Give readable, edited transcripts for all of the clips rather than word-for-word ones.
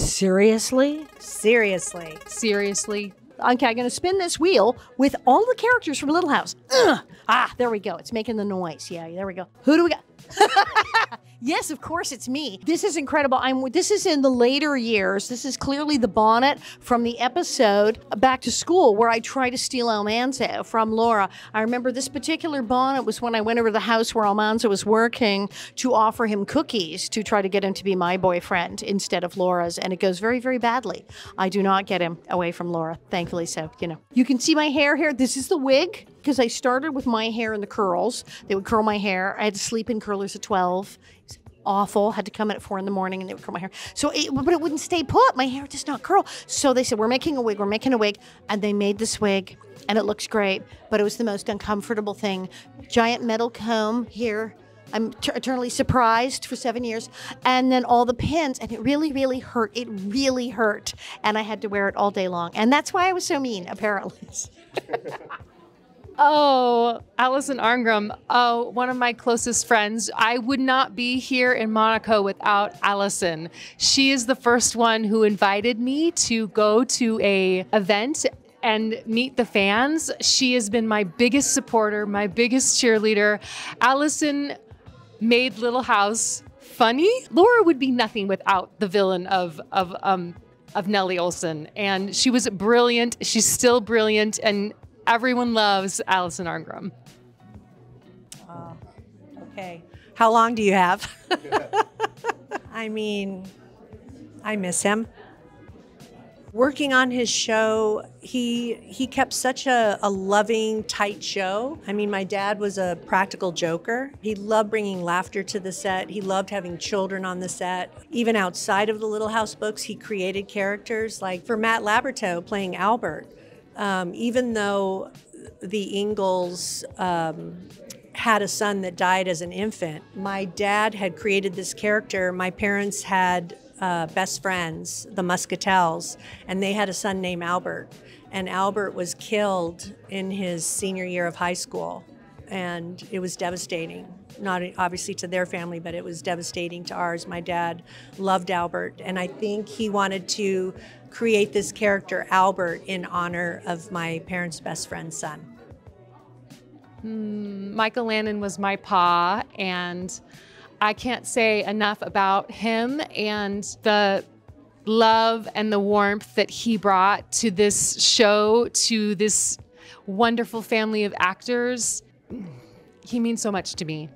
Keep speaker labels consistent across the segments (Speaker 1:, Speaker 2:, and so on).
Speaker 1: Seriously?
Speaker 2: Seriously.
Speaker 3: Seriously.
Speaker 1: Okay, I'm going to spin this wheel with all the characters from Little House. Ugh. Ah, there we go. It's making the noise. Yeah, there we go. Who do we got? Yes, of course, it's me. This is incredible. This is in the later years. This is clearly the bonnet from the episode Back to School, where I try to steal Almanza from Laura. I remember this particular bonnet was when I went over to the house where Almanza was working to offer him cookies to try to get him to be my boyfriend instead of Laura's, and it goes very, very badly. I do not get him away from Laura, thankfully. So, you know, you can see my hair here. This is the wig, because I started with my hair in the curls. They would curl my hair. I had to sleep in curlers at 12. It's awful. Had to come in at 4 in the morning and they would curl my hair. But it wouldn't stay put. My hair does not curl. So they said, we're making a wig. We're making a wig. And they made this wig and it looks great, but it was the most uncomfortable thing. Giant metal comb here. I'm eternally surprised for 7 years. And then all the pins, and it really, really hurt. It really hurt. And I had to wear it all day long. And that's why I was so mean, apparently.
Speaker 3: Oh, Alison Arngrim. Oh, one of my closest friends. I would not be here in Monaco without Alison. She is the first one who invited me to go to a event and meet the fans. She has been my biggest supporter, my biggest cheerleader. Alison made Little House funny. Laura would be nothing without the villain of Nellie Olson. And she was brilliant. She's still brilliant. And everyone loves Alison Arngrim.
Speaker 2: Okay. How long do you have? I mean, I miss him. Working on his show, he kept such a loving, tight show. I mean, my dad was a practical joker. He loved bringing laughter to the set. He loved having children on the set. Even outside of the Little House books, he created characters. Like for Matt Laberto playing Albert, even though the Ingalls had a son that died as an infant, my dad had created this character. My parents had best friends, the Muscatels, and they had a son named Albert. And Albert was killed in his senior year of high school. And it was devastating, not obviously to their family, but it was devastating to ours. My dad loved Albert, and I think he wanted to create this character, Albert, in honor of my parents' best friend's son.
Speaker 3: Michael Landon was my pa, and I can't say enough about him and the love and the warmth that he brought to this show, to this wonderful family of actors. He means so much to me.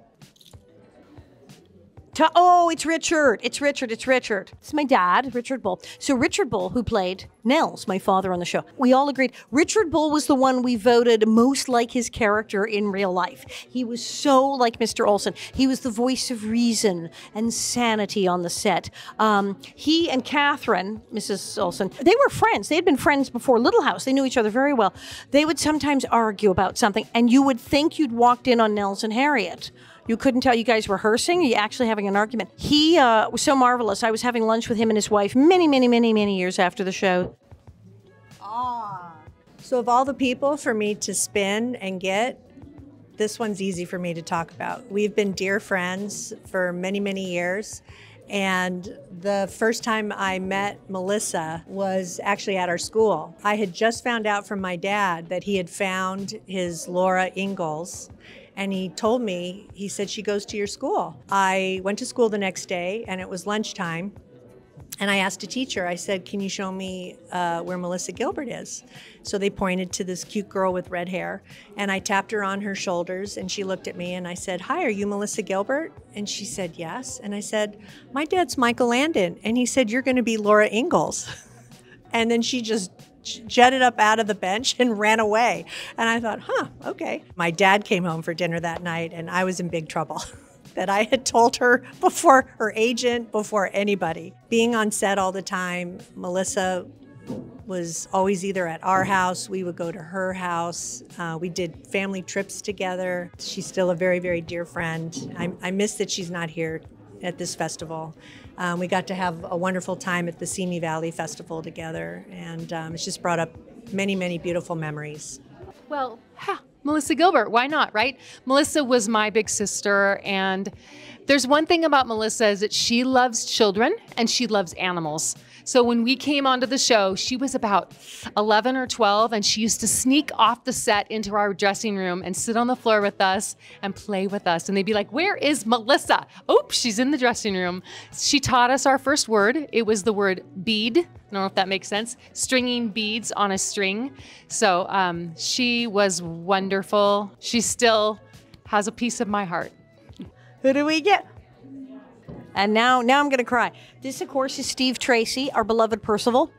Speaker 1: Oh, it's Richard. It's Richard. It's Richard. It's my dad, Richard Bull. So Richard Bull, who played Nels, my father on the show, we all agreed Richard Bull was the one we voted most like his character in real life. He was so like Mr. Olson. He was the voice of reason and sanity on the set. He and Catherine, Mrs. Olson, they were friends. They had been friends before Little House. They knew each other very well. They would sometimes argue about something, and you would think you'd walked in on Nels and Harriet. You couldn't tell you guys rehearsing, you actually having an argument. He was so marvelous. I was having lunch with him and his wife many, many, many, many years after the show.
Speaker 2: So of all the people for me to spin and get, this one's easy for me to talk about. We've been dear friends for many, many years. And the first time I met Melissa was actually at our school. I had just found out from my dad that he had found his Laura Ingalls. And he told me, he said, she goes to your school. I went to school the next day and it was lunchtime. And I asked a teacher, I said, can you show me where Melissa Gilbert is? So they pointed to this cute girl with red hair. And I tapped her on her shoulders and she looked at me and I said, hi, are you Melissa Gilbert? And she said, yes. And I said, my dad's Michael Landon. And he said, you're gonna be Laura Ingalls. And then she just jetted up out of the bench and ran away. And I thought, okay. My dad came home for dinner that night and I was in big trouble. That I had told her before her agent, before anybody. Being on set all the time, Melissa was always either at our house, we would go to her house. We did family trips together. She's still a very, very dear friend. I miss that she's not here at this festival. We got to have a wonderful time at the Simi Valley Festival together, and it's just brought up many, many beautiful memories.
Speaker 3: Well, Melissa Gilbert, why not, right? Melissa was my big sister, and There's one thing about Melissa is that she loves children and she loves animals. So when we came onto the show, she was about 11 or 12, and she used to sneak off the set into our dressing room and sit on the floor with us and play with us. And they'd be like, "Where is Melissa?" Oops, she's in the dressing room. She taught us our first word. It was the word bead. I don't know if that makes sense. Stringing beads on a string. So she was wonderful. She still has a piece of my heart.
Speaker 1: Who do we get? And now I'm going to cry. This, of course, is Steve Tracy, our beloved Percival.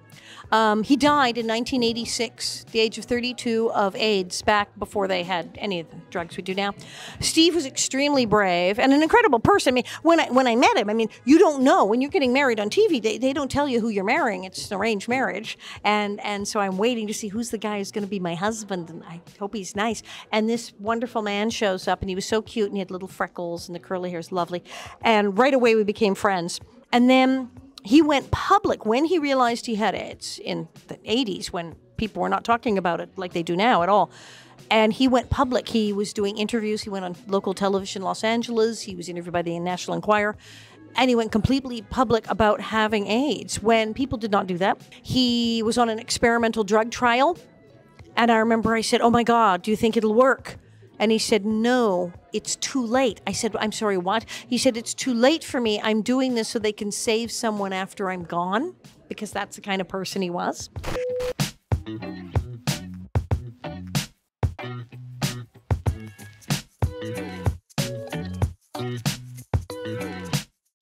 Speaker 1: He died in 1986, the age of 32, of AIDS, back before they had any of the drugs we do now. Steve was extremely brave and an incredible person. I mean, when I met him, I mean, you don't know. When you're getting married on TV, they don't tell you who you're marrying. It's an arranged marriage. And so I'm waiting to see who's the guy who's going to be my husband, and I hope he's nice. And this wonderful man shows up, and he was so cute, and he had little freckles, and the curly hair is lovely. And right away, we became friends. And then he went public when he realized he had AIDS in the 80s, when people were not talking about it like they do now at all. And he went public. He was doing interviews. He went on local television in Los Angeles. He was interviewed by the National Enquirer. And he went completely public about having AIDS when people did not do that. He was on an experimental drug trial. And I remember I said, "Oh my God, do you think it'll work?" And he said, "No, it's too late." I said, "I'm sorry, what?" He said, "It's too late for me. I'm doing this so they can save someone after I'm gone," because that's the kind of person he was.